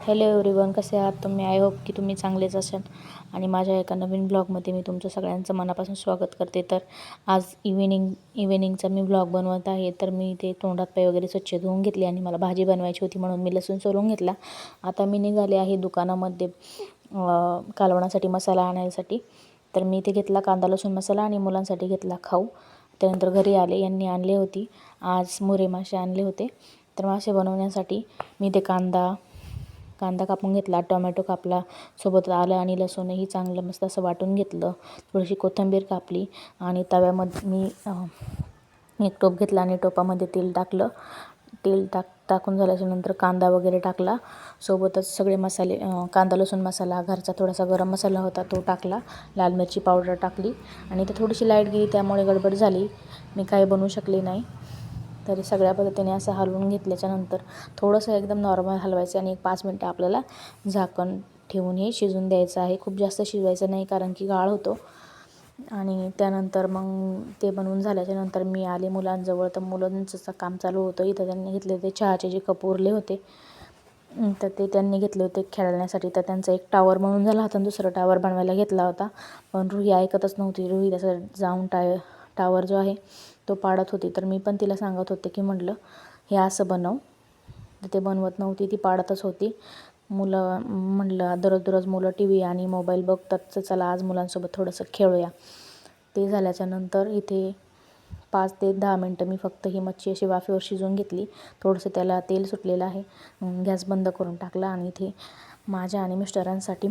Hello everyone, कसे आहात तुम्ही? आय होप की तुम्ही चांगलेच असाल. आणि माझ्या एका नवीन ब्लॉगमध्ये मी तुमचं सगळ्यांचं मनापासून स्वागत करते. तर आज इव्हिनिंगचा मी ब्लॉग बनवत आहे. तर मी ते तोंडात पाय वगैरे स्वच्छ धुवून घेतले आणि मला भाजी बनवायची होती म्हणून मी लसूण सोलून घेतला. आता मी निघाले आहे दुकानामध्ये कालवणासाठी मसाला आणायसाठी. तर मी ते घेतला कांदा लसूण मसाला आणि मुलांसाठी घेतला खाऊ. त्यानंतर घरी आले, यांनी आणले होती आज मोरे मासे आणले होते. तर मासे बनवण्यासाठी मी ते कांदा कापून घेतला, टोमॅटो कापला, सोबत आलं आणि लसूणही चांगलं मस्त असं वाटून घेतलं. थोडीशी कोथिंबीर कापली आणि तव्यामध्ये मी एक टोप घेतला आणि टोपामध्ये तेल टाकलं. टाकून झाल्याच्यानंतर कांदा वगैरे टाकला. सोबतच सगळे मसाले, कांदा लसूण मसाला, घरचा थोडासा गरम मसाला होता तो टाकला, लाल मिरची पावडर टाकली आणि ते थोडीशी लाईट गेली त्यामुळे गडबड झाली, मी काही बनवू शकले नाही. तरी सगळ्या पद्धतीने असं हलवून घेतल्याच्यानंतर थोडंसं एकदम नॉर्मल हलवायचं आणि एक 5 मिनटं आपल्याला झाकण ठेवून हे शिजून द्यायचं आहे. खूप जास्त शिजवायचं नाही कारण की गाळ होतो. आणि त्यानंतर मग ते बनवून झाल्याच्यानंतर मी आले मुलांजवळ. तर मुलांचं काम चालू होतं. इथं त्यांनी घेतले ते चहाचे जे कप उरले होते तर ते त्यांनी घेतले होते खेळण्यासाठी. तर त्यांचा एक टावर म्हणून झाला होता आणि दुसरा टावर बनवायला घेतला होता. पण रुही ऐकतच नव्हती. रुही तसं जाऊन टावर जो आहे तो पाडत होती. तर मी पण तिला सांगत होते की म्हटलं हे असं बनव. तर ते बनवत नव्हती, ती पाडतच होती. म्हटलं दररोज मुलं टी व्ही आणि मोबाईल बघतात, तर चला आज मुलांसोबत थोडंसं खेळूया. ते झाल्याच्यानंतर इथे 5 ते 10 मिनटं मी फक्त ही मच्छी अशी वाफेवर शिजवून घेतली. थोडंसं त्याला तेल सुटलेलं आहे. गॅस बंद करून टाकला आणि इथे माझ्या आणि मिस्टरांसाठी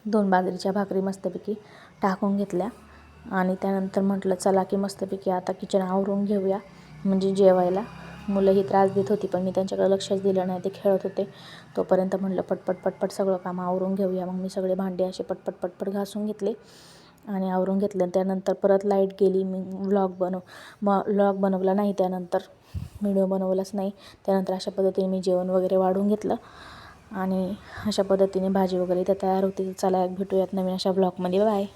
2 बाजरीच्या भाकरी मस्तपैकी टाकून घेतल्या. आणि त्यानंतर म्हटलं चला की मस्तपैकी आता किचन आवरून घेऊया म्हणजे जेवायला. मुलंही त्रास देत होती पण मी त्यांच्याकडे लक्षच दिलं नाही, ते खेळत होते. तोपर्यंत म्हटलं पटपट सगळं काम आवरून घेऊया. मग मी सगळे भांडे असे पटपट घासून घेतले आणि आवरून घेतलं. त्यानंतर परत लाईट गेली. मी व्लॉग बनवला नाही, त्यानंतर व्हिडिओ बनवलाच नाही. त्यानंतर अशा पद्धतीने मी जेवण वगैरे वाढून घेतलं आणि अशा पद्धतीने भाजी वगैरे इथं तयार होती. चला भेटूयात नवीन अशा ब्लॉगमध्ये. बाय.